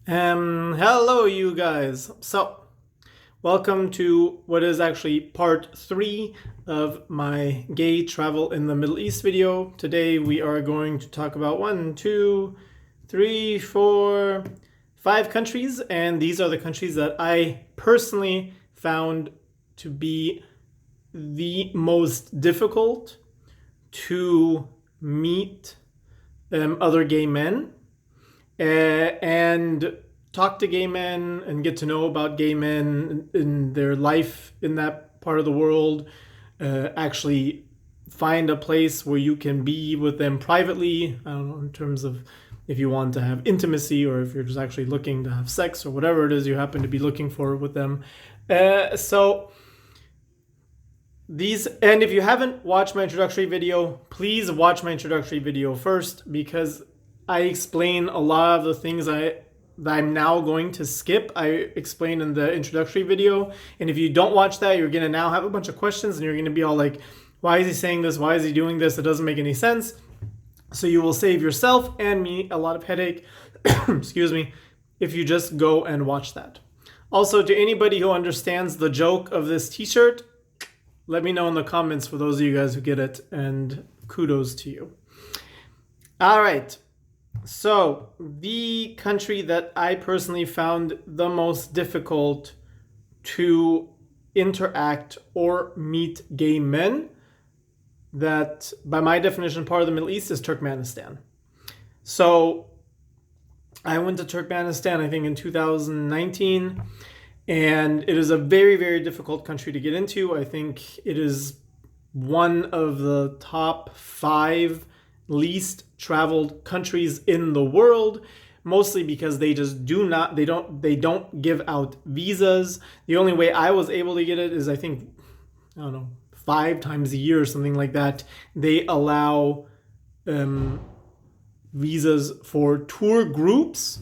Hello you guys. So, welcome to what is actually part 3 of my gay travel in the Middle East video. Today we are going to talk about 1, 2, 3, 4, 5 countries, and these are the countries that I personally found to be the most difficult to meet other gay men and talk to gay men and get to know about gay men in their life in that part of the world. Actually find a place where you can be with them privately. I don't know, in terms of if you want to have intimacy or if you're just actually looking to have sex or whatever it is you happen to be looking for with them. So these, and if you haven't watched my introductory video, please watch my introductory video first, because I explain a lot of the things that I'm now going to skip. I explained in the introductory video, and if you don't watch that, you're going to now have a bunch of questions and you're going to be all like, why is he saying this? Why is he doing this? It doesn't make any sense. So you will save yourself and me a lot of headache, excuse me, if you just go and watch that. Also, to anybody who understands the joke of this t-shirt, let me know in the comments for those of you guys who get it, and kudos to you. All right. So, the country that I personally found the most difficult to interact or meet gay men, that by my definition part of the Middle East, is Turkmenistan. So, I went to Turkmenistan, I think in 2019, and it is a very, very difficult country to get into. I think it is one of the top 5 least traveled countries in the world, mostly because they just don't give out visas. The only way I was able to get it is, I think, I don't know, 5 times a year or something like that. They allow visas for tour groups.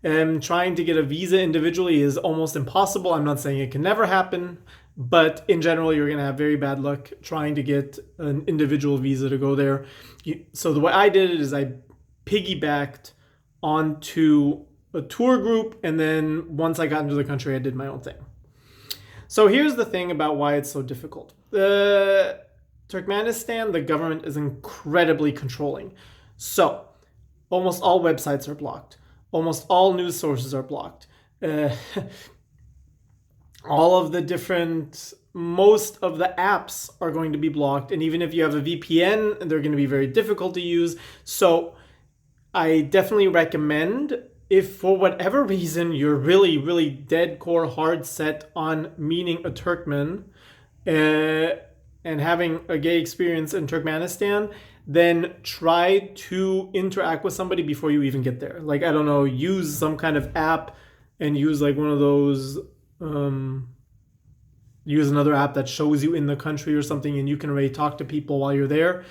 Trying to get a visa individually is almost impossible. I'm not saying it can never happen, but in general, you're going to have very bad luck trying to get an individual visa to go there. So the way I did it is I piggybacked onto a tour group, and then once I got into the country, I did my own thing. So here's the thing about why it's so difficult. Turkmenistan, the government is incredibly controlling. So almost all websites are blocked. Almost all news sources are blocked. Most of the apps are going to be blocked. And even if you have a VPN, they're going to be very difficult to use. So I definitely recommend, if for whatever reason you're really, really dead core hard set on meeting a Turkmen and having a gay experience in Turkmenistan, then try to interact with somebody before you even get there. Like, I don't know, use some kind of app and use like one of those, use another app that shows you in the country or something, and you can already talk to people while you're there.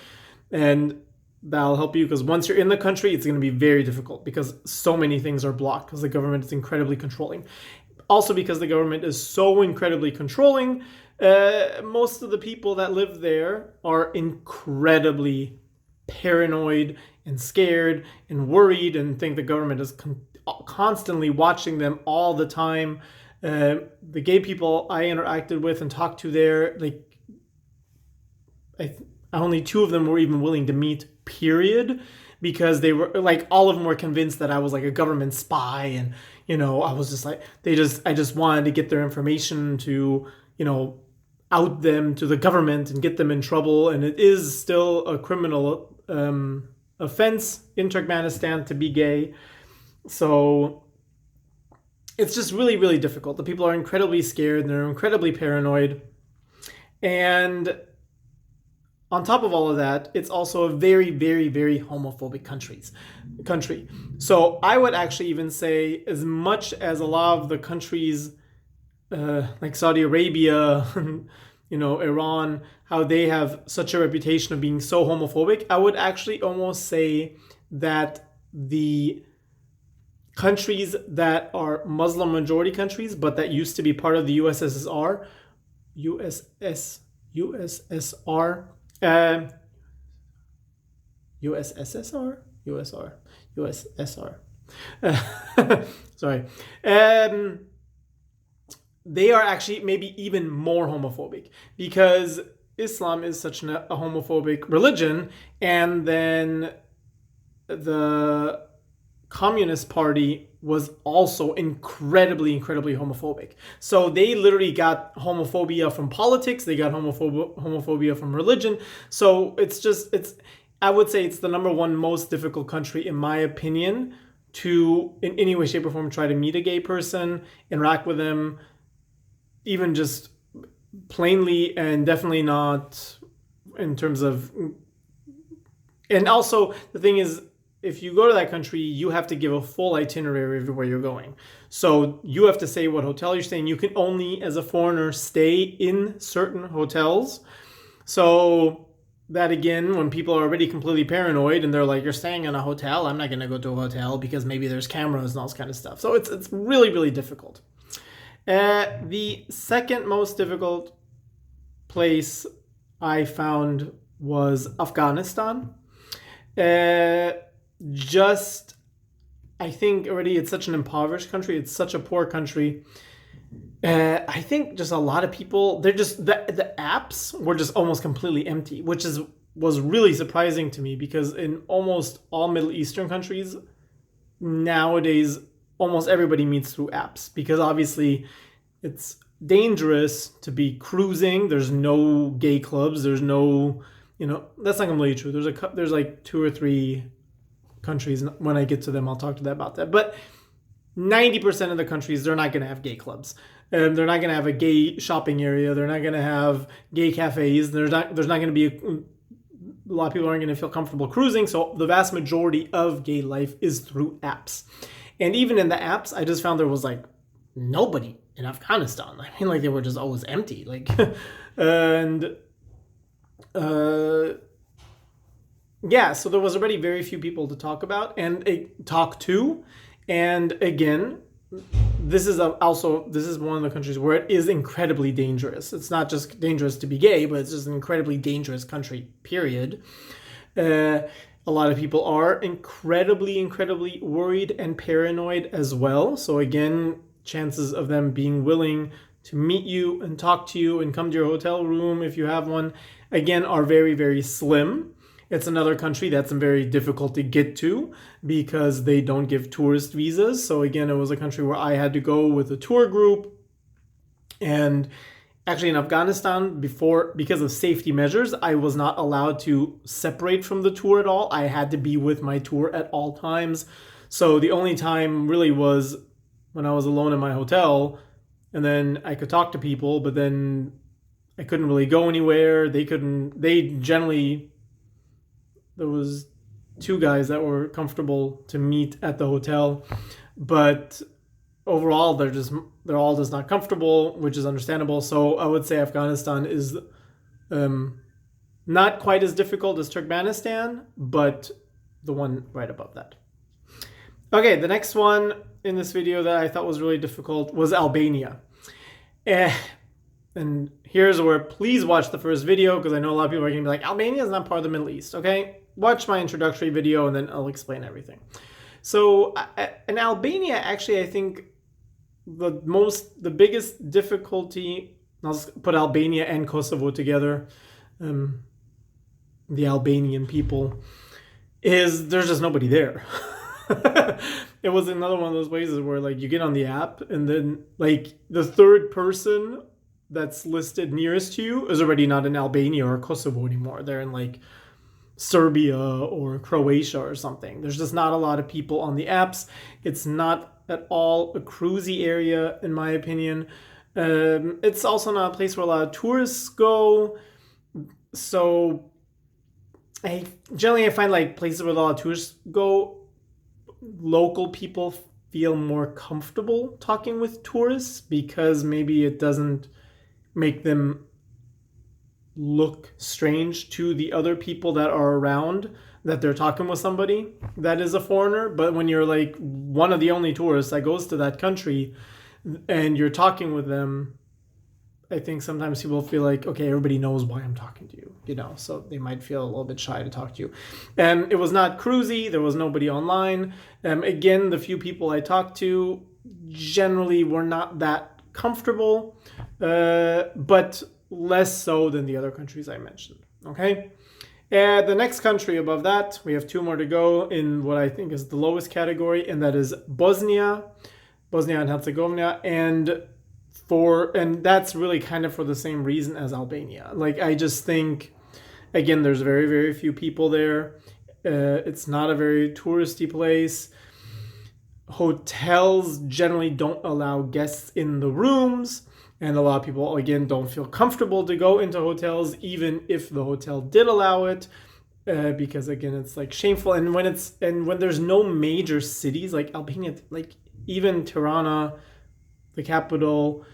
And that'll help you, because once you're in the country, it's going to be very difficult because so many things are blocked because the government is incredibly controlling. Also, because the government is so incredibly controlling, most of the people that live there are incredibly paranoid and scared and worried and think the government is constantly watching them all the time. The gay people I interacted with and talked to there, like, only 2 of them were even willing to meet, period, because they were like, all of them were convinced that I was like a government spy, and I was just like, I just wanted to get their information to out them to the government and get them in trouble. And it is still a criminal offense in Turkmenistan to be gay. So it's just really, really difficult. The people are incredibly scared and they're incredibly paranoid. And on top of all of that, it's also a very, very, very homophobic country. So I would actually even say, as much as a lot of the countries like Saudi Arabia, Iran, how they have such a reputation of being so homophobic, I would actually almost say that the countries that are Muslim majority countries, but that used to be part of the USSR, Sorry. They are actually maybe even more homophobic because Islam is such a homophobic religion, and then the Communist Party was also incredibly homophobic. So they literally got homophobia from politics, they got homophobia from religion. So I would say it's the number one most difficult country, in my opinion, to in any way, shape, or form try to meet a gay person, interact with them, even just plainly, and definitely not in terms of. And also the thing is, if you go to that country, you have to give a full itinerary of where you're going. So you have to say what hotel you're staying. You can only, as a foreigner, stay in certain hotels. So that, again, when people are already completely paranoid and they're like, you're staying in a hotel, I'm not going to go to a hotel because maybe there's cameras and all this kind of stuff. So it's really difficult. The second most difficult place I found was Afghanistan. I think already it's such an impoverished country. It's such a poor country. I think just a lot of people, they're just, the apps were just almost completely empty, which was really surprising to me because in almost all Middle Eastern countries, nowadays, almost everybody meets through apps because obviously it's dangerous to be cruising. There's no gay clubs. There's no, that's not completely true. There's like 2 or 3 countries. When I get to them, I'll talk to them about that. But 90% of the countries, they're not going to have gay clubs. They're not going to have a gay shopping area. They're not going to have gay cafes. There's not going to be a lot of people aren't going to feel comfortable cruising. So the vast majority of gay life is through apps. And even in the apps, I just found there was like nobody in Afghanistan. I mean, like they were just always empty. Like, and yeah, so there was already very few people to talk about and talk to. And again, this is one of the countries where it is incredibly dangerous. It's not just dangerous to be gay, but it's just an incredibly dangerous country, period. A lot of people are incredibly worried and paranoid as well. So again, chances of them being willing to meet you and talk to you and come to your hotel room if you have one, again, are very slim. It's another country that's very difficult to get to because they don't give tourist visas. So again, it was a country where I had to go with a tour group. And actually in Afghanistan, because of safety measures, I was not allowed to separate from the tour at all. I had to be with my tour at all times. So the only time really was when I was alone in my hotel, and then I could talk to people, but then I couldn't really go anywhere. There was 2 guys that were comfortable to meet at the hotel, but overall they're all just not comfortable, which is understandable. So I would say Afghanistan is not quite as difficult as Turkmenistan, but the one right above that. Okay, the next one in this video that I thought was really difficult was Albania. And here's where, please watch the first video because I know a lot of people are going to be like, Albania is not part of the Middle East, okay? Watch my introductory video and then I'll explain everything. So in Albania, actually, I think the biggest difficulty, I'll just put Albania and Kosovo together, the Albanian people, is there's just nobody there. It was another one of those places where like you get on the app and then like the third person that's listed nearest to you is already not in Albania or Kosovo anymore. They're in like Serbia or Croatia or something. There's just not a lot of people on the apps. It's not at all a cruisy area, in my opinion. It's also not a place where a lot of tourists go. So I find like places where a lot of tourists go, local people feel more comfortable talking with tourists because maybe it doesn't make them look strange to the other people that are around, that they're talking with somebody that is a foreigner. But when you're like one of the only tourists that goes to that country and you're talking with them, I think sometimes people feel like, okay, everybody knows why I'm talking to you, so they might feel a little bit shy to talk to you. It was not cruisy. There was nobody online. Again, the few people I talked to generally were not that comfortable, but less so than the other countries I mentioned. Okay. The next country above that, we have 2 more to go in what I think is the lowest category, and that is Bosnia and Herzegovina, and that's really kind of for the same reason as Albania. Like, I just think, again, there's very, very few people there. It's not a very touristy place. Hotels generally don't allow guests in the rooms. And a lot of people, again, don't feel comfortable to go into hotels, even if the hotel did allow it, because again, it's like shameful. And when there's no major cities like Albania, like even Tirana, the capital,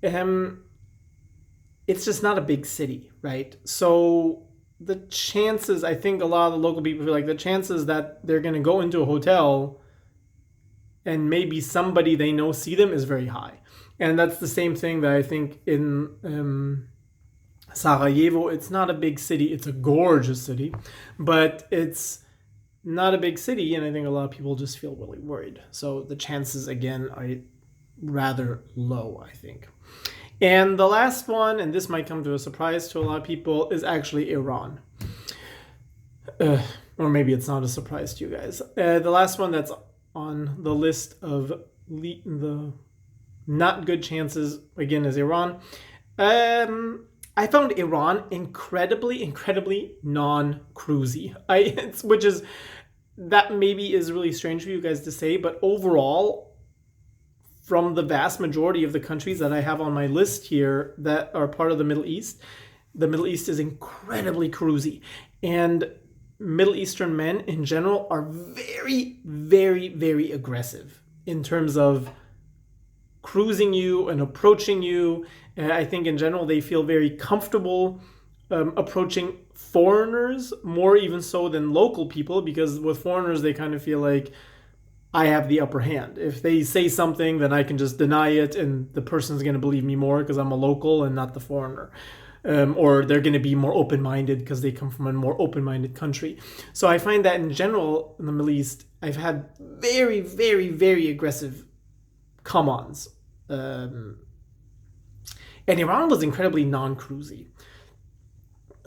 it's just not a big city, right? So the chances, I think a lot of the local people feel like the chances that they're going to go into a hotel and maybe somebody they know see them is very high. And that's the same thing that I think in Sarajevo. It's not a big city. It's a gorgeous city, but it's not a big city. And I think a lot of people just feel really worried. So the chances, again, are rather low, I think. And the last one, and this might come to a surprise to a lot of people, is actually Iran. Or maybe it's not a surprise to you guys. The last one that's on the list of the not good chances, again, is Iran. I found Iran incredibly non-cruisy. Which is, that maybe is really strange for you guys to say, but overall, from the vast majority of the countries that I have on my list here that are part of the Middle East is incredibly cruisy. And Middle Eastern men in general are very, very, very aggressive in terms of cruising you and approaching you. I think in general they feel very comfortable approaching foreigners, more even so than local people, because with foreigners they kind of feel like I have the upper hand. If they say something, then I can just deny it and the person's going to believe me more because I'm a local and not the foreigner. Or they're going to be more open-minded because they come from a more open-minded country. So I find that in general in the Middle East, I've had very, very, very aggressive come-ons. And Iran was incredibly non-cruisy.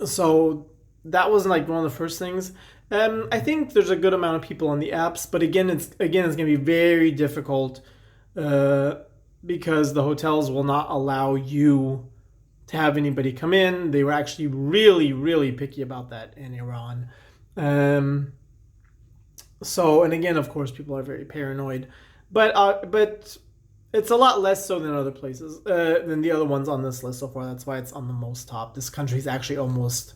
So that was like one of the first things. I think there's a good amount of people on the apps, but again, it's going to be very difficult because the hotels will not allow you to have anybody come in. They were actually really, really picky about that in Iran. So, and again, of course, people are very paranoid, but it's a lot less so than other places, than the other ones on this list so far. That's why it's on the most top. This country is actually almost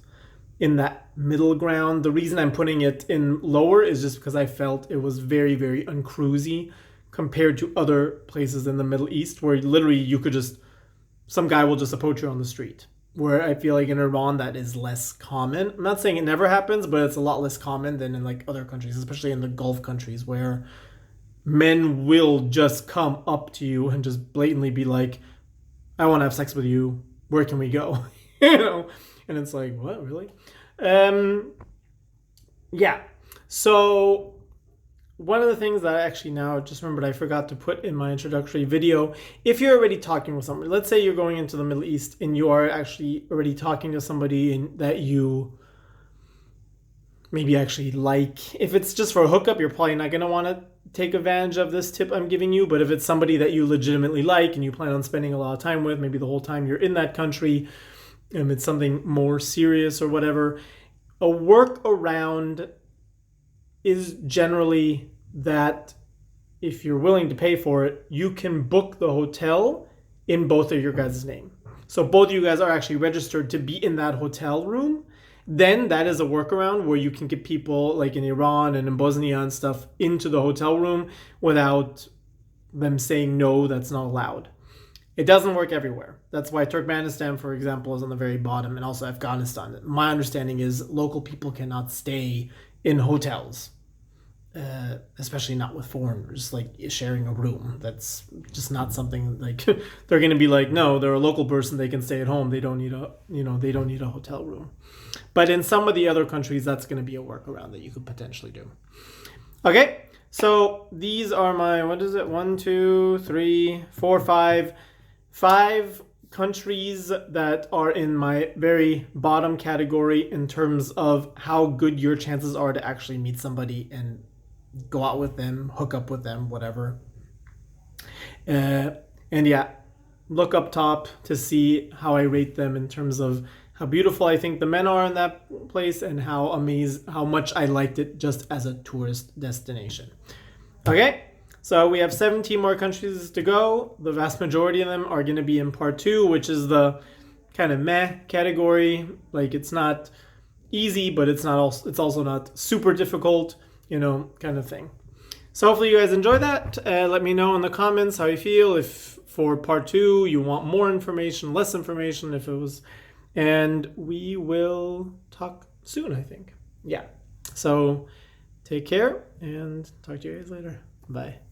in that middle ground. The reason I'm putting it in lower is just because I felt it was very, very uncruisy compared to other places in the Middle East where literally some guy will just approach you on the street. Where I feel like in Iran that is less common. I'm not saying it never happens, but it's a lot less common than in like other countries, especially in the Gulf countries where men will just come up to you and just blatantly be like, I want to have sex with you. Where can we go? And it's like, what, really? Yeah. So one of the things that I actually now just remembered I forgot to put in my introductory video, if you're already talking with somebody, let's say you're going into the Middle East and you are actually already talking to somebody that you maybe actually like. If it's just for a hookup, you're probably not going to want to take advantage of this tip I'm giving you. But if it's somebody that you legitimately like and you plan on spending a lot of time with, maybe the whole time you're in that country, it's something more serious or whatever, a workaround is generally that if you're willing to pay for it, you can book the hotel in both of your guys' name. So both of you guys are actually registered to be in that hotel room. Then that is a workaround where you can get people like in Iran and in Bosnia and stuff into the hotel room without them saying no, that's not allowed. It doesn't work everywhere. That's why Turkmenistan, for example, is on the very bottom, and also Afghanistan. My understanding is local people cannot stay in hotels. especially not with foreigners, like sharing a room. That's just not something like they're going to be like, no, they're a local person, they can stay at home, they don't need a, they don't need a hotel room. But in some of the other countries, that's going to be a workaround that you could potentially do. Okay, so these are my, what is it, 1, 2, 3, 4, 5 countries that are in my very bottom category in terms of how good your chances are to actually meet somebody and go out with them, hook up with them, whatever. And yeah, look up top to see how I rate them in terms of how beautiful I think the men are in that place and how much I liked it just as a tourist destination. Okay, so we have 17 more countries to go. The vast majority of them are going to be in part 2, which is the kind of meh category. Like, it's not easy, but it's also not super difficult, kind of thing. So hopefully you guys enjoy that. Let me know in the comments how you feel. If for part 2 you want more information, less information, if it was, and we will talk soon, I think. Yeah. So take care and talk to you guys later. Bye.